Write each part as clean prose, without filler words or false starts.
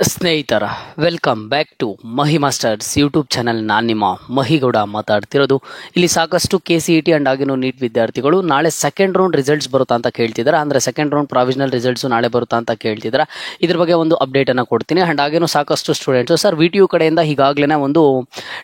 ಸ್ನೇಹಿತರ welcome back to Mahi masters YouTube channel. ನಾನು ನಿಮ್ಮ ಮಹಿಗೌಡ ಮಾತಾಡ್ತಿರೋದು. ಇಲ್ಲಿ ಸಾಕಷ್ಟು KCET ಅಂಡ್ ಆಗಿನೂ ನೀಟ್ ವಿದ್ಯಾರ್ಥಿಗಳು ನಾಳೆ ಸೆಕೆಂಡ್ ರೌಂಡ್ ರಿಸಲ್ಟ್ಸ್ ಬರುತ್ತಾ ಅಂತ ಕೇಳ್ತಿದ್ದಾರೆ. ಅಂದರೆ ಸೆಕೆಂಡ್ ರೌಂಡ್ ಪ್ರಾವಿಷನಲ್ ರಿಸಲ್ಟ್ಸು ನಾಳೆ ಬರುತ್ತಾ ಅಂತ ಕೇಳ್ತಿದ್ದಾರೆ. ಇದ್ರ ಬಗ್ಗೆ ಒಂದು ಅಪ್ಡೇಟನ್ನು ಕೊಡ್ತೀನಿ. ಅಂಡ್ ಹಾಗೇನು ಸಾಕಷ್ಟು ಸ್ಟೂಡೆಂಟ್ಸು ಸರ್ VTU ಕಡೆಯಿಂದ ಈಗಾಗಲೇ ಒಂದು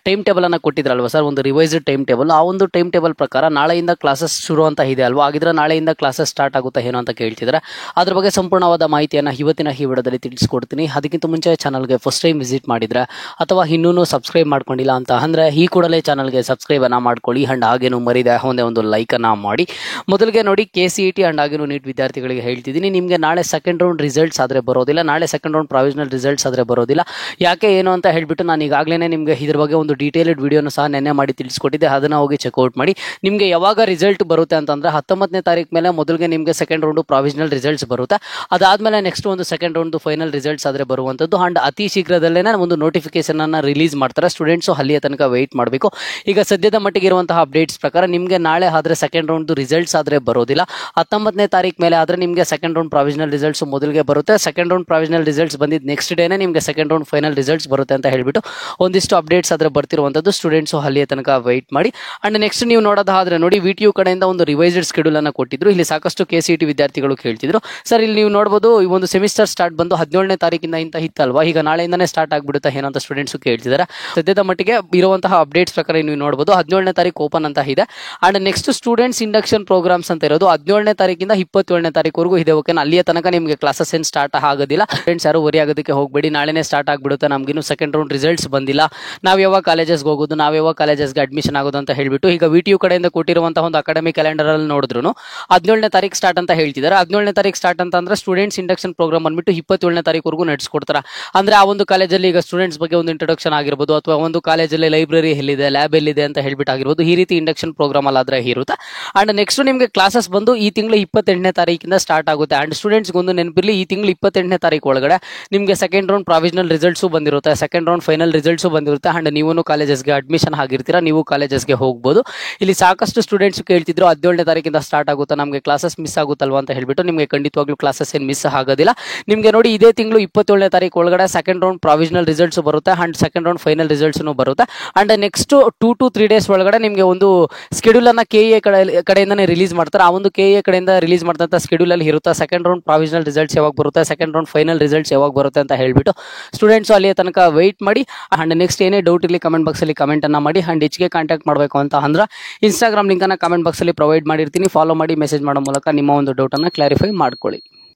ಟೈಮ್ ಟೇಬಲನ್ನು ಕೊಟ್ಟಿದ್ರಲ್ವ ಸರ್, ಒಂದು ರಿವೈಸ್ಡ್ ಟೈಮ್ ಟೇಬಲ್. ಆ ಒಂದು ಟೈಮ್ ಟೇಬಲ್ ಪ್ರಕಾರ ನಾಳೆಯಿಂದ ಕ್ಲಾಸಸ್ ಶುರು ಅಂತ ಇದೆ ಅಲ್ವಾ, ಆಗಿದ್ರೆ ನಾಳೆಯಿಂದ ಕ್ಲಾಸಸ್ ಸ್ಟಾರ್ಟ್ ಆಗುತ್ತಾ ಏನೋ ಅಂತ ಕೇಳ್ತಿದ್ದಾರೆ. ಅದ್ರ ಬಗ್ಗೆ ಸಂಪೂರ್ಣವಾದ ಮಾಹಿತಿಯನ್ನು ಇವತ್ತಿನ ಈ ವಿಡಿಯೋದಲ್ಲಿ ತಿಳಿಸ್ಕೊಡ್ತೀನಿ. ಅದಕ್ಕಿಂತ ಮುಂಚೆ ಚಾನಲ್ಗೆ ಫಸ್ಟ್ ಟೈಮ್ ವಿಸಿಟ್ ಮಾಡಿದ್ರೆ ಅಥವಾ ಇನ್ನೂ ಸಬ್ಸ್ಕ್ರೈಬ್ ಮಾಡ್ಕೊಂಡಿಲ್ಲ ಅಂತ ಅಂದರೆ ಈ ಕೂಡಲೇ ಚಾನಲ್ಗೆ ಸಬ್ಸ್ಕ್ರೈಬ್ ಅನ್ನ ಮಾಡ್ಕೊಳ್ಳಿ. ಅಂಡ್ ಹಾಗೇನು ಮರಿದೆ ಒಂದೇ ಒಂದು ಲೈಕ್ ಅನ್ನ ಮಾಡಿ. ಮೊದಲಿಗೆ ನೋಡಿ, KCET ಅಂಡ್ ಹಾಗೇನು ನೀಟ್ ವಿದ್ಯಾರ್ಥಿಗಳಿಗೆ ಹೇಳ್ತಿದ್ದೀನಿ, ನಿಮಗೆ ನಾಳೆ ಸೆಕೆಂಡ್ ರೌಂಡ್ ರಿಸಲ್ಟ್ಸ್ ಆದರೆ ಬರೋದಿಲ್ಲ, ನಾಳೆ ಸೆಕೆಂಡ್ ರೌಂಡ್ ಪ್ರಾವಿಷನಲ್ ರಿಸಲ್ಟ್ಸ್ ಆದರೆ ಬರೋದಿಲ್ಲ. ಯಾಕೆ ಏನು ಅಂತ ಹೇಳ್ಬಿಟ್ಟು ನಾನು ಈಗಾಗಲೇ ನಿಮಗೆ ಇದ್ರ ಬಗ್ಗೆ ಒಂದು ಡೀಟೇಲ್ಡ್ ವಿಡಿಯೋನು ಸಹ ನೆನ್ನೆ ಮಾಡಿ ತಿಳಿಸ್ಕೊಟ್ಟಿದ್ದೆ. ಅದನ್ನು ಹೋಗಿ ಚೆಕ್ಔಟ್ ಮಾಡಿ. ನಿಮಗೆ ಯಾವಾಗ ರಿಸಲ್ಟ್ ಬರುತ್ತೆ ಅಂತಂದರೆ 19ನೇ ತಾರೀಕು ಮೇಲೆ ಮೊದಲಿಗೆ ನಿಮಗೆ ಸೆಕೆಂಡ್ ರೌಂಡು ಪ್ರಾವಿಷನಲ್ ರಿಸಲ್ಟ್ಸ್ ಬರುತ್ತೆ. ಅದಾದಮೇಲೆ ನೆಕ್ಸ್ಟ್ ಒಂದು ಸೆಕೆಂಡ್ ರೌಂಡ್ ಫೈನಲ್ ರಿಸಲ್ಟ್ಸ್ ಆದರೆ ಬರುವಂಥದ್ದು. ಅಂಡ್ ಅತಿ ಶೀಘ್ರದಲ್ಲೇ ಒಂದು ನೋಟಿಫಿಕೇಶನ್ ಅನ್ನು ರಿಲೀಸ್ ಮಾಡ್ತಾರೆ. ಸ್ಟೂಡೆಂಟ್ಸು ಅಲ್ಲಿಯ ತನಕ ವೆಯ್ಟ್ ಮಾಡಬೇಕು. ಈಗ ಸದ್ಯದ ಮಟ್ಟಿಗೆ ಇರುವಂತಹ ಅಪ್ಡೇಟ್ಸ್ ಪ್ರಕಾರ ನಿಮಗೆ ನಾಳೆ ಆದರೆ ಸೆಕೆಂಡ್ ರೌಂಡ್ ರಿಸಲ್ಟ್ಸ್ ಆದರೆ ಬರೋದಿಲ್ಲ. 19ನೇ ತಾರೀಕು ಮೇಲೆ ಆದರೆ ನಿಮಗೆ ಸೆಕೆಂಡ್ ರೌಂಡ್ ಪ್ರಾವಿಷನಲ್ ರಿಸಲ್ಟ್ಸ್ ಮೊದಲಿಗೆ ಬರುತ್ತೆ. ಸೆಕೆಂಡ್ ರೌಂಡ್ ಪ್ರಾವಿಷನಲ್ ರಿಸಲ್ಟ್ಸ್ ಬಂದಿದ್ದು ನೆಕ್ಸ್ಟ್ ಡೇನೇ ನಿಮಗೆ ಸೆಕೆಂಡ್ ರೌಂಡ್ ಫೈನಲ್ ರಿಸಲ್ಟ್ಸ್ ಬರುತ್ತೆ ಅಂತ ಹೇಳ್ಬಿಟ್ಟು ಒಂದಿಷ್ಟು ಅಪ್ಡೇಟ್ಸ್ ಆದರೆ ಬರ್ತಿರುವಂಥದ್ದು. ಸ್ಟೂಡೆಂಟ್ಸು ಅಲ್ಲಿಯ ತನಕ ವೆಯ್ಟ್ ಮಾಡಿ. ಅಂಡ್ ನೆಕ್ಸ್ಟ್ ನೀವು ನೋಡೋದಾದ್ರೆ ನೋಡಿ, VTU ಕಡೆಯಿಂದ ಒಂದು ರಿವೈಸ್ಡ್ ಶೆಡ್ಯೂಲ್ ಅನ್ನು ಕೊಟ್ಟಿದ್ರು. ಇಲ್ಲಿ ಸಾಕಷ್ಟು KCET ವಿದ್ಯಾರ್ಥಿಗಳು ಕೇಳ್ತಿದ್ರು, ಸರ್ ಇಲ್ಲಿ ನೀವು ನೋಡಬಹುದು ಈ ಒಂದು ಸೆಮಿಸ್ಟರ್ ಸ್ಟಾರ್ಟ್ ಬಂದು 17ನೇ ತಾರೀಕಿಂದ ಇಂತ ಇತ್ತಲ್ವಾ, ಈಗ ನಾಳೆಯಿಂದನೇ ಸ್ಟಾರ್ಟ್ ಆಗ್ಬಿಡುತ್ತಾ ಏನಂತ ಸ್ಟೂಡೆಂಟ್ಸ್ ಕೇಳ್ತಿದ್ದಾರೆ. ಸದ್ಯದ ಮಟ್ಟಿಗೆ ಇರುವಂತಹ ಅಪ್ಡೇಟ್ಸ್ ಪ್ರಕಾರ ನೀವು ನೋಡಬಹುದು 17ನೇ ತಾರೀಕು ಓಪನ್ ಅಂತ ಇದೆ. And next students induction programmes ಅಂತ ಇರೋದು 17ನೇ ತಾರೀಕಿಂದ 27ನೇ ತಾರೀಕುವರೆಗೂ ಇದೆ. ಓಕೆ, ಅಲ್ಲಿಯ ತನಕ ನಿಮಗೆ ಕ್ಲಾಸಸ್ ಏನು ಸ್ಟಾರ್ಟ್ ಆಗೋದಿಲ್ಲ. ಫ್ರೆಂಡ್ಸ್ ಯಾರು ವರಿ ಆಗೋದಕ್ಕೆ ಹೋಗಬೇಡಿ, ನಾಳೆನೇ ಸ್ಟಾರ್ಟ್ ಆಗ್ಬಿಡುತ್ತೆ. ನಮಗಿನ್ನು ಸೆಕೆಂಡ್ ರೌಂಡ್ ರಿಸಲ್ಟ್ಸ್ ಬಂದಿಲ್ಲ, ನಾವು ಯಾವಾಗ ಕಾಲೇಜಸ್ಗೆ ಹೋಗೋದು, ನಾವು ಯಾವಾಗ ಕಾಲೇಜಸ್ಗೆ ಅಡ್ಮಿಷನ್ ಆಗೋದು ಅಂತ ಹೇಳ್ಬಿಟ್ಟು ಈಗ VTU ಕಡೆಯಿಂದ ಕೊಟ್ಟಿರುವಂತಹ ಒಂದು ಅಕಾಡೆಮಿಕ್ ಕ್ಯಾಲೆಂಡರ್ ಅಲ್ಲಿ ನೋಡಿದ್ರು 17ನೇ ತಾರೀಕು ಸ್ಟಾರ್ಟ್ ಅಂತ ಹೇಳ್ತಿದ್ದಾರೆ. 17ನೇ ತಾರೀಕು ಸ್ಟಾರ್ಟ್ ಅಂತ ಅಂದ್ರೆ ಸ್ಟೂಡೆಂಟ್ಸ್ ಇಂಡಕ್ಷನ್ ಪ್ರೋಗ್ರಾಮ್ ಬಂದ್ಬಿಟ್ಟು 27ನೇ ತಾರೀಕುವರೆಗೂ ನಡೆಸ್ಕೊಡ್ತಾರೆ. ಅಂದ್ರೆ ಆ ಒಂದು ಕಾಲೇಜಲ್ಲಿ ಈಗ ಸ್ಟೂಡೆಂಟ್ಸ್ ಬಗ್ಗೆ ಒಂದು ಇಂಟ್ರೊಡಕ್ಷನ್ ಆಗಿರ್ಬೋದು, ಅಥವಾ ಒಂದು ಕಾಲೇಜಲ್ಲಿ ಲೈಬ್ರರಿ ಎಲ್ಲಿದೆ, ಲ್ಯಾಬ್ ಎಲ್ಲಿದೆ ಅಂತ ಹೇಳ್ಬಿಟ್ಟು ಆಗಿರ್ಬೋದು, ಈ ರೀತಿ ಇಂಡಕ್ಷನ್ ಪ್ರೋಗ್ರಾಮ್ ಅಲ್ಲಾದ್ರೆ ಇರುತ್ತೆ. ಅಂಡ್ ನೆಕ್ಸ್ಟ್ ನಿಮಗೆ ಕ್ಲಾಸಸ್ ಬಂದು ಈ ತಿಂಗಳು 28ನೇ ತಾರೀಕಿಂದ ಸ್ಟಾರ್ಟ್ ಆಗುತ್ತೆ. ಅಂಡ್ ಸ್ಟೂಡೆಂಟ್ಸ್ಗೆ ಒಂದು ನೆನಪಿರಲಿ, ಈ ತಿಂಗಳು 28ನೇ ತಾರೀಕು ಒಳಗಡೆ ನಿಮಗೆ ಸೆಕೆಂಡ್ ರೌಂಡ್ ಪ್ರಾವಿಷನಲ್ ರಿಸಲ್ಟ್ಸು ಬಂದಿರುತ್ತೆ, ಸೆಕೆಂಡ್ ರೌಂಡ್ ಫೈನಲ್ ರಿಸಲ್ಟ್ಸು ಬಂದಿರುತ್ತೆ. ಅಂಡ್ ನೀವು ಕಾಲೇಜಸ್ಗೆ ಅಡ್ಮಿಷನ್ ಆಗಿರ್ತೀರಾ, ನೀವು ಕಾಲೇಜಸ್ಗೆ ಹೋಗ್ಬೋದು. ಇಲ್ಲಿ ಸಾಕಷ್ಟು ಸ್ಟೂಡೆಂಟ್ಸ್ ಕೇಳ್ತಿದ್ರು 17ನೇ ತಾರೀಕಿಂದ ಸ್ಟಾರ್ಟ್ ಆಗುತ್ತಾ, ನಮಗೆ ಕ್ಲಾಸಸ್ ಮಿಸ್ ಆಗುತ್ತಲ್ವಾ ಅಂತ ಹೇಳ್ಬಿಟ್ಟು. ನಿಮಗೆ ಖಂಡಿತವಾಗ್ಲೂ ಕ್ಲಾಸಸ್ ಏನು ಮಿಸ್ ಆಗೋದಿಲ್ಲ. ನಿಮಗೆ ನೋಡಿ, ಇದೇ ತಿಂಗಳು 27ನೇ ತಾರೀಕು ಒಳಗಡೆ ಸೆಕೆಂಡ್ ರೌಂಡ್ ಪ್ರಾವಿಷನಲ್ ರಿಸಲ್ಟ್ಸ್ ಬರುತ್ತೆ and second round final results ಬರುತ್ತೆ. ಅಂಡ್ ನೆಕ್ಸ್ಟ್ 2 to 3 ಡೇಸ್ ಒಳಗಡೆ ನಿಮಗೆ ಒಂದು ಸ್ಕೆಡ್ಯೂಲ್ ಅನ್ನ KEA ಕಡೆಯಿಂದಾನೇ ರಿಲೀಸ್ ಮಾಡ್ತಾರೆ. ಆ ಒಂದು KEA ಕಡೆಯಿಂದ ರಿಲೀಸ್ ಮಾಡಿದಂತ ಸ್ಕೆಡ್ಯೂಲ್ ಅಲ್ಲಿ ಇರುತ್ತೆ ಸೆಕೆಂಡ್ ರೌಂಡ್ ಪ್ರಾವಿಷನಲ್ ರಿಸಲ್ಟ್ಸ್ ಯಾವಾಗ ಬರುತ್ತೆ, ಸೆಕೆಂಡ್ ರೌಂಡ್ ಫೈನಲ್ ರಿಸಲ್ಟ್ಸ್ ಯಾವಾಗ ಬರುತ್ತೆ ಅಂತ ಹೇಳ್ಬಿಟ್ಟು ಸ್ಟೂಡೆಂಟ್ಸ್ ಅಲ್ಲಿಯ ತನಕ ವೆಯ್ಟ್ ಮಾಡಿ. ಅಂಡ್ ನೆಕ್ಸ್ಟ್ ಏನೇ ಡೌಟ್ ಇಲ್ಲಿ ಕಮೆಂಟ್ ಬಾಕ್ಸ್ ಅಲ್ಲಿ ಕಮೆಂಟ್ ಅನ್ನ ಮಾಡಿ. ಅಂಡ್ ಹೆಚ್ಚಿಗೆ ಕಾಂಟ್ಯಾಕ್ಟ್ ಮಾಡಬೇಕು ಅಂತ ಅಂದ್ರೆ ಇನ್ಸ್ಟಾಗ್ರಾಮ್ ಲಿಂಕ್ ಅನ್ನ ಕಮೆಂಟ್ ಬಾಕ್ಸ್ ಅಲ್ಲಿ ಪ್ರೊವೈಡ್ ಮಾಡಿರ್ತೀನಿ. ಫಾಲೋ ಮಾಡಿ, ಮೆಸೇಜ್ ಮಾಡೋ ಮೂಲಕ ನಿಮ್ಮ ಒಂದು ಡೌಟ್ ಅನ್ನ ಕ್ಲಾರಿಫೈ ಮಾಡ್ಕೊಳ್ಳಿ.